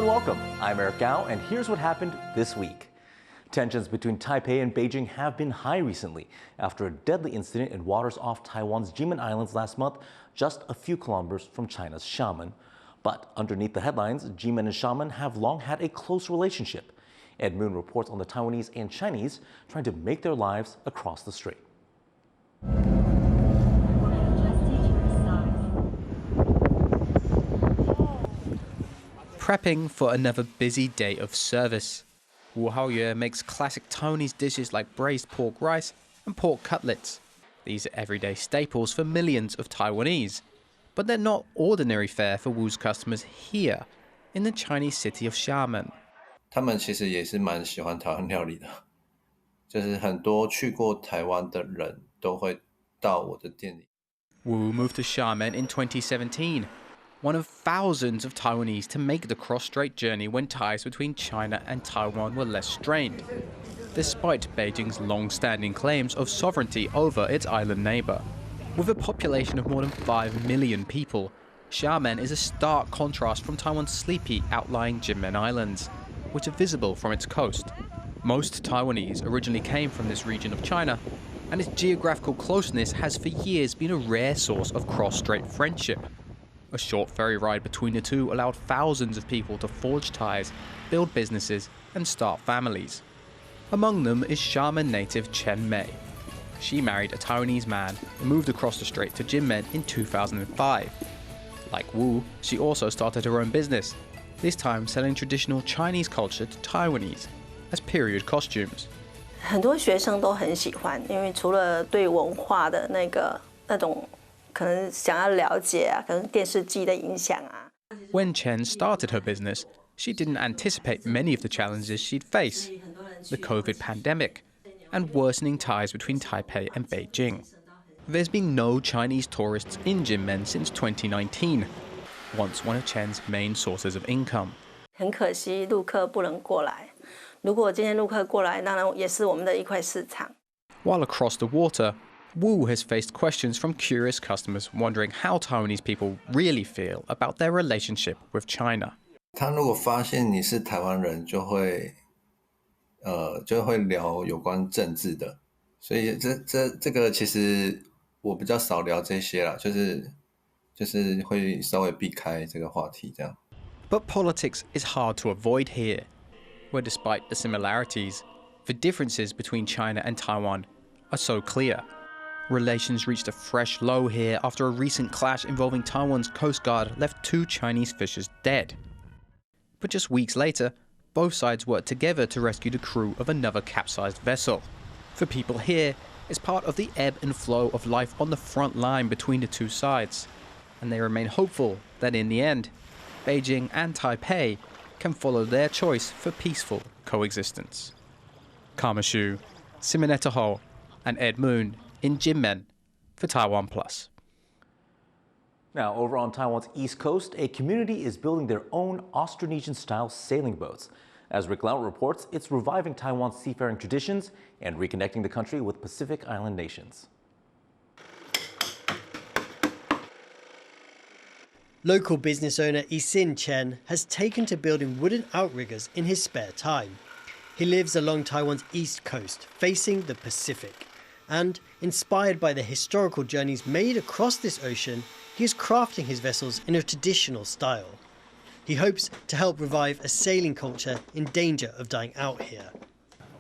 and welcome. I'm Eric Gao, and here's what happened this week. Tensions between Taipei and Beijing have been high recently after a deadly incident in waters off Taiwan's Jinmen Islands last month, just a few kilometers from China's Xiamen. But underneath the headlines, Jinmen and Xiamen have long had a close relationship. Ed Moon reports on the Taiwanese and Chinese trying to make their lives across the strait. Prepping for another busy day of service. Wu Haoyue makes classic Taiwanese dishes like braised pork rice and pork cutlets. These are everyday staples for millions of Taiwanese. But they're not ordinary fare for Wu's customers here, in the Chinese city of Xiamen. 他们其实也是蛮喜欢台湾料理的，就是很多去过台湾的人都会到我的店里。Wu moved to Xiamen in 2017, one of thousands of Taiwanese to make the cross-strait journey when ties between China and Taiwan were less strained, despite Beijing's long-standing claims of sovereignty over its island neighbor. With a population of more than 5 million people, Xiamen is a stark contrast from Taiwan's sleepy, outlying Jinmen Islands, which are visible from its coast. Most Taiwanese originally came from this region of China, and its geographical closeness has for years been a rare source of cross-strait friendship. A short ferry ride between the two allowed thousands of people to forge ties, build businesses, and start families. Among them is Xiamen native Chen Mei. She married a Taiwanese man and moved across the strait to Jinmen in 2005. Like Wu, she also started her own business, this time selling traditional Chinese culture to Taiwanese as period costumes. 很多学生都很喜欢，因为除了对文化的那种可能想要了解啊，可能电视机的影响啊。When Chen started her business, she didn't anticipate many of the challenges she'd face: the COVID pandemic and worsening ties between Taipei and Beijing. There's been no Chinese tourists in Jinmen since 2019, once one of Chen's main sources of income. 很可惜，陆客不能过来。如果今天陆客过来，当然也是我们的一块市场。While across the water, Wu has faced questions from curious customers wondering how Taiwanese people really feel about their relationship with China. 他如果发现你是台湾人，就会聊有关政治的，所以这个其实我比较少聊这些啦，就是会稍微避开这个话题这样。But politics is hard to avoid here, where despite the similarities, the differences between China and Taiwan are so clear. Relations reached a fresh low here after a recent clash involving Taiwan's Coast Guard left 2 Chinese fishers dead. But just weeks later, both sides worked together to rescue the crew of another capsized vessel. For people here, it's part of the ebb and flow of life on the front line between the two sides, and they remain hopeful that in the end, Beijing and Taipei can follow their choice for peaceful coexistence. Karma Xu, Simonetta Ho, and Ed Moon in Jinmen for TaiwanPlus. Now, over on Taiwan's east coast, a community is building their own Austronesian-style sailing boats. As Rick Lau reports, it's reviving Taiwan's seafaring traditions and reconnecting the country with Pacific Island nations. Local business owner Isin Chen has taken to building wooden outriggers in his spare time. He lives along Taiwan's east coast, facing the Pacific. And, inspired by the historical journeys made across this ocean, he is crafting his vessels in a traditional style. He hopes to help revive a sailing culture in danger of dying out here.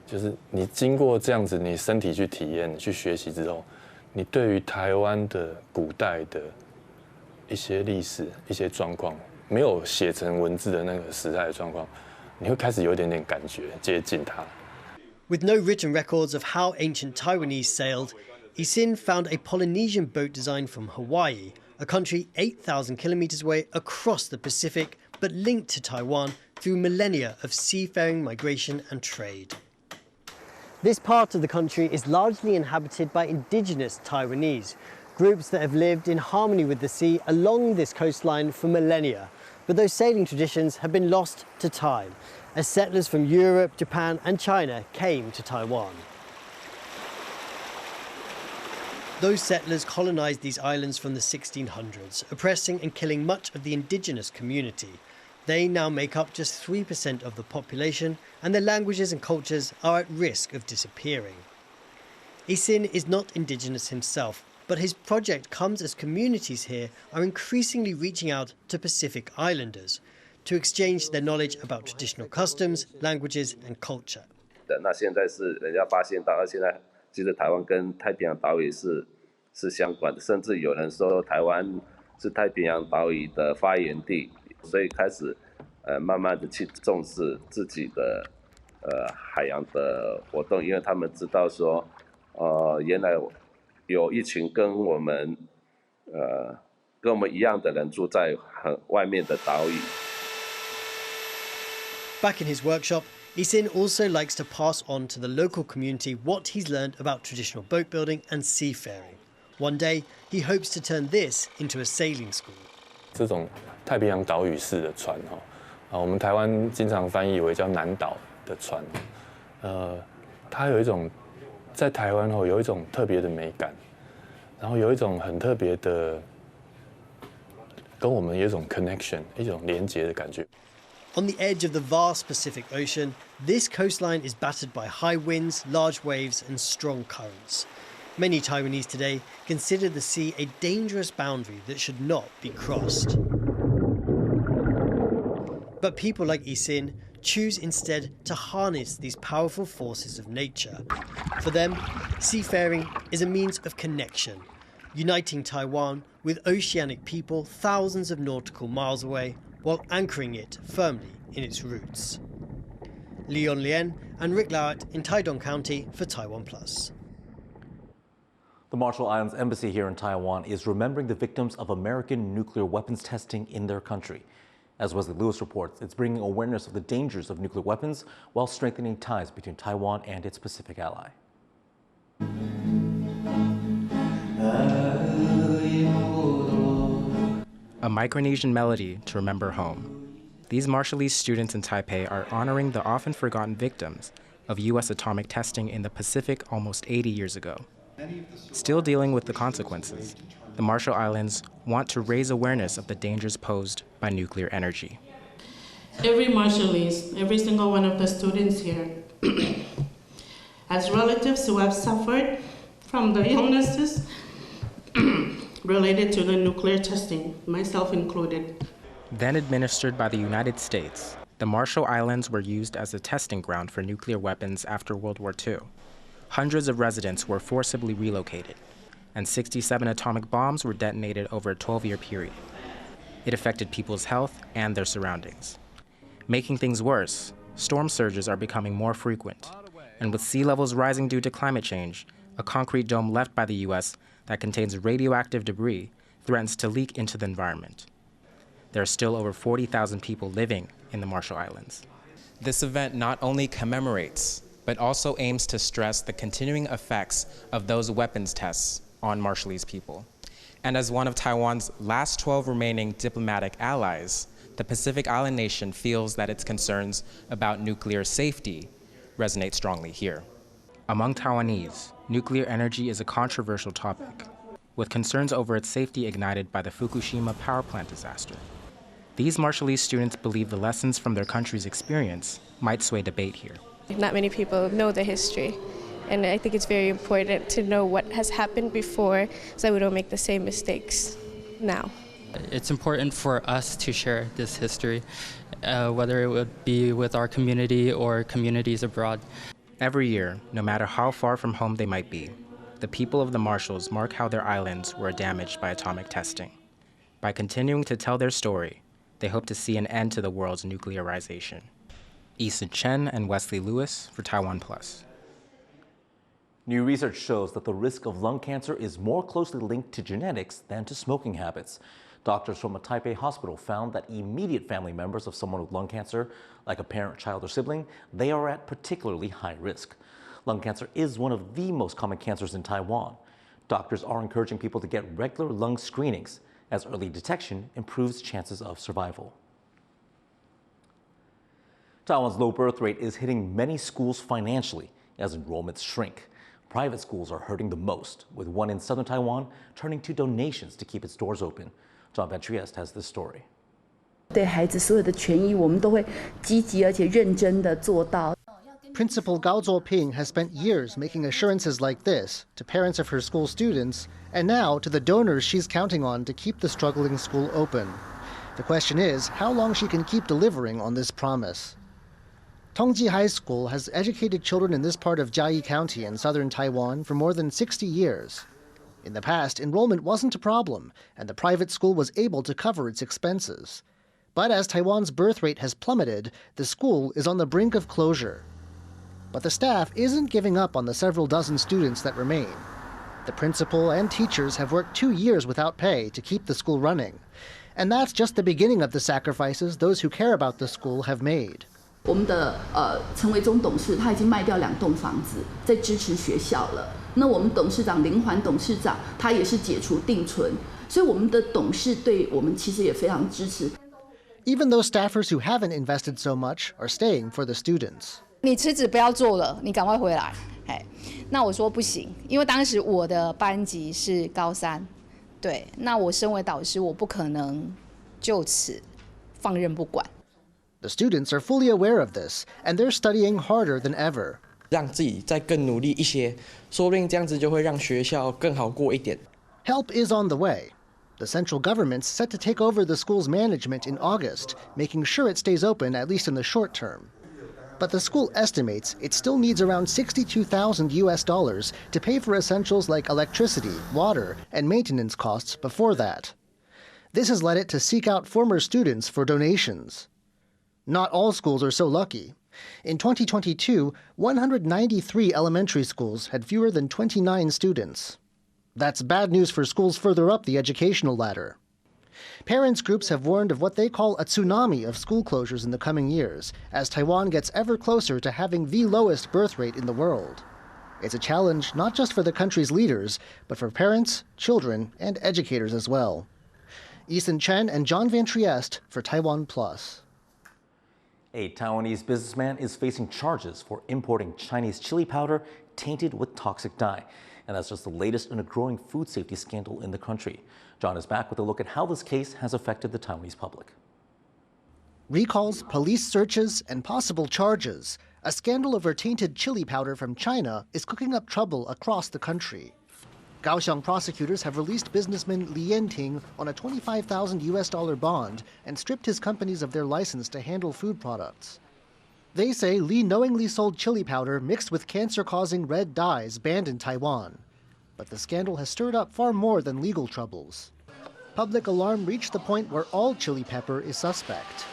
就是你经过这样子，你身体去体验、去学习之后，你对于台湾的古代的一些历史、一些状况，没有写成文字的那个时代的状况，你会开始有一点点感觉，接近它。With no written records of how ancient Taiwanese sailed, Isin found a Polynesian boat design from Hawaii, a country 8,000 kilometers away across the Pacific, but linked to Taiwan through millennia of seafaring migration and trade. This part of the country is largely inhabited by indigenous Taiwanese, groups that have lived in harmony with the sea along this coastline for millennia. But those sailing traditions have been lost to time, as settlers from Europe, Japan and China came to Taiwan. Those settlers colonised these islands from the 1600s, oppressing and killing much of the indigenous community. They now make up just 3% of the population, and their languages and cultures are at risk of disappearing. Isin is not indigenous himself, but his project comes as communities here are increasingly reaching out to Pacific Islanders to exchange their knowledge about traditional customs, languages, and culture. 那现在是人家发现到，现在其实台湾跟太平洋岛屿是相关的，甚至有人说台湾是太平洋岛屿的发源地，所以开始慢慢的去重视自己的海洋的活动，因为他们知道说，原来有一群跟我们一样的人住在很外面的岛屿。Back in his workshop, Isin also likes to pass on to the local community what he's learned about traditional boat building and seafaring. One day, he hopes to turn this into a sailing school. 这种太平洋岛屿式的船我们台湾经常翻译为叫南岛的船，它有一种在台湾有一种特别的美感，然后有一种很特别的跟我们有一种 connection， 一种连结的感觉。On the edge of the vast Pacific Ocean, this coastline is battered by high winds, large waves, and strong currents. Many Taiwanese today consider the sea a dangerous boundary that should not be crossed. But people like Isin choose instead to harness these powerful forces of nature. For them, seafaring is a means of connection, uniting Taiwan with oceanic people thousands of nautical miles away, while anchoring it firmly in its roots. Leon Lien and Rick Lauert in Taidong County for TaiwanPlus. The Marshall Islands Embassy here in Taiwan is remembering the victims of American nuclear weapons testing in their country. As Wesley Lewis reports, it's bringing awareness of the dangers of nuclear weapons while strengthening ties between Taiwan and its Pacific ally. A Micronesian melody to remember home. These Marshallese students in Taipei are honoring the often forgotten victims of U.S. atomic testing in the Pacific almost 80 years ago. Still dealing with the consequences, the Marshall Islands want to raise awareness of the dangers posed by nuclear energy. Every Marshallese, every single one of the students here, has relatives who have suffered from the illnesses related to the nuclear testing, myself included. Then administered by the United States, the Marshall Islands were used as a testing ground for nuclear weapons after World War II. Hundreds of residents were forcibly relocated, and 67 atomic bombs were detonated over a 12-year period. It affected people's health and their surroundings. Making things worse, storm surges are becoming more frequent, and with sea levels rising due to climate change, a concrete dome left by the U.S. that contains radioactive debris threatens to leak into the environment. There are still over 40,000 people living in the Marshall Islands. This event not only commemorates, but also aims to stress the continuing effects of those weapons tests on Marshallese people. And as one of Taiwan's last 12 remaining diplomatic allies, the Pacific Island nation feels that its concerns about nuclear safety resonate strongly here. Among Taiwanese, nuclear energy is a controversial topic, with concerns over its safety ignited by the Fukushima power plant disaster. These Marshallese students believe the lessons from their country's experience might sway debate here. Not many people know the history, and I think it's very important to know what has happened before so we don't make the same mistakes now. It's important for us to share this history, whether it would be with our community or communities abroad. Every year, no matter how far from home they might be, the people of the Marshalls mark how their islands were damaged by atomic testing. By continuing to tell their story, they hope to see an end to the world's nuclearization. Isin Chen and Wesley Lewis for TaiwanPlus. New research shows that the risk of lung cancer is more closely linked to genetics than to smoking habits. Doctors from a Taipei hospital found that immediate family members of someone with lung cancer, like a parent, child, or sibling, they are at particularly high risk. Lung cancer is one of the most common cancers in Taiwan. Doctors are encouraging people to get regular lung screenings, as early detection improves chances of survival. Taiwan's low birth rate is hitting many schools financially as enrollments shrink. Private schools are hurting the most, with one in southern Taiwan turning to donations to keep its doors open. John Van Trieste has this story. 对孩子所有的权益，我们都会积极而且认真地做到。Principal Gao Zuoping has spent years making assurances like this to parents of her school students, and now to the donors she's counting on to keep the struggling school open. The question is how long she can keep delivering on this promise. Tongji High School has educated children in this part of Jiayi County in southern Taiwan for more than 60 years. In the past, enrollment wasn't a problem, and the private school was able to cover its expenses. But as Taiwan's birth rate has plummeted, the school is on the brink of closure. But the staff isn't giving up on the several dozen students that remain. The principal and teachers have worked 2 years without pay to keep the school running. And that's just the beginning of the sacrifices those who care about the school have made. 我们的陈维忠董事他已经卖掉2栋房子，在支持学校了。那我们董事长林环董事长他也是解除定存，所以我们的董事对我们其实也非常支持。Even those staffers who haven't invested so much are staying for the students. 你辞职不要做了，你赶快回来。那我说不行，因为当时我的班级是高3，对，那我身为导师，我不可能就此放任不管。The students are fully aware of this, and they're studying harder than ever. 让自己再更努力一些，说不定这样子就会让学校更好过一点。Help is on the way. The central government's set to take over the school's management in August, making sure it stays open at least in the short term. But the school estimates it still needs around $62,000 to pay for essentials like electricity, water, and maintenance costs before that. This has led it to seek out former students for donations. Not all schools are so lucky. In 2022, 193 elementary schools had fewer than 29 students. That's bad news for schools further up the educational ladder. Parents' groups have warned of what they call a tsunami of school closures in the coming years, as Taiwan gets ever closer to having the lowest birth rate in the world. It's a challenge not just for the country's leaders, but for parents, children, and educators as well. Ethan Chen and John Van Trieste for TaiwanPlus. A Taiwanese businessman is facing charges for importing Chinese chili powder tainted with toxic dye. And that's just the latest in a growing food safety scandal in the country. John is back with a look at how this case has affected the Taiwanese public. Recalls, police searches, and possible charges. A scandal over tainted chili powder from China is cooking up trouble across the country. Kaohsiung prosecutors have released businessman Li Yanting on a $25,000 bond and stripped his companies of their license to handle food products. They say Li knowingly sold chili powder mixed with cancer-causing red dyes banned in Taiwan. But the scandal has stirred up far more than legal troubles. Public alarm reached the point where all chili pepper is suspect.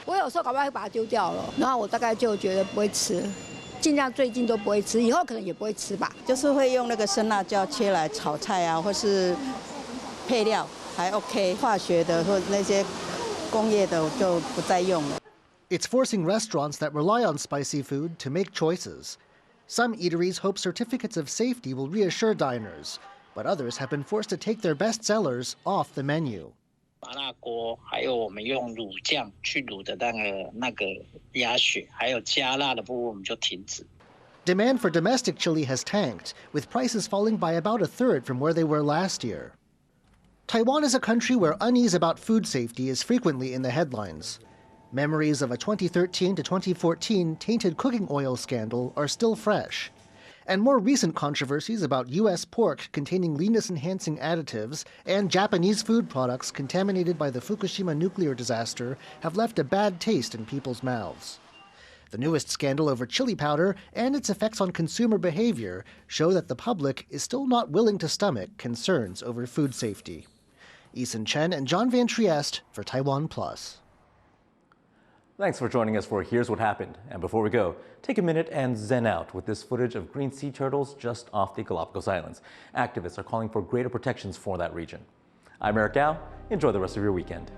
我有时候搞不好会把它丢掉了，然后我大概就觉得不会吃，尽量最近都不会吃，以后可能也不会吃吧。就是会用那个生辣椒切来炒菜啊，或是配料还 OK， 化学的或那些工业的我就不再用了。It's forcing restaurants that rely on spicy food to make choices. Some eateries hope certificates of safety will reassure diners, but others have been forced to take their best sellers off the menu. 麻辣锅，还有我们用卤酱去卤的那个鸭血，还有加辣的部分我们就停止。Demand for domestic chili has tanked, with prices falling by about a third from where they were last year. Taiwan is a country where unease about food safety is frequently in the headlines. Memories of a 2013 to 2014 tainted cooking oil scandal are still fresh. And more recent controversies about U.S. pork containing leanness-enhancing additives and Japanese food products contaminated by the Fukushima nuclear disaster have left a bad taste in people's mouths. The newest scandal over chili powder and its effects on consumer behavior show that the public is still not willing to stomach concerns over food safety. Ethan Chen and John Van Trieste for TaiwanPlus. Thanks for joining us for Here's What Happened. And before we go, take a minute and zen out with this footage of green sea turtles just off the Galapagos Islands. Activists are calling for greater protections for that region. I'm Eric Gao. Enjoy the rest of your weekend.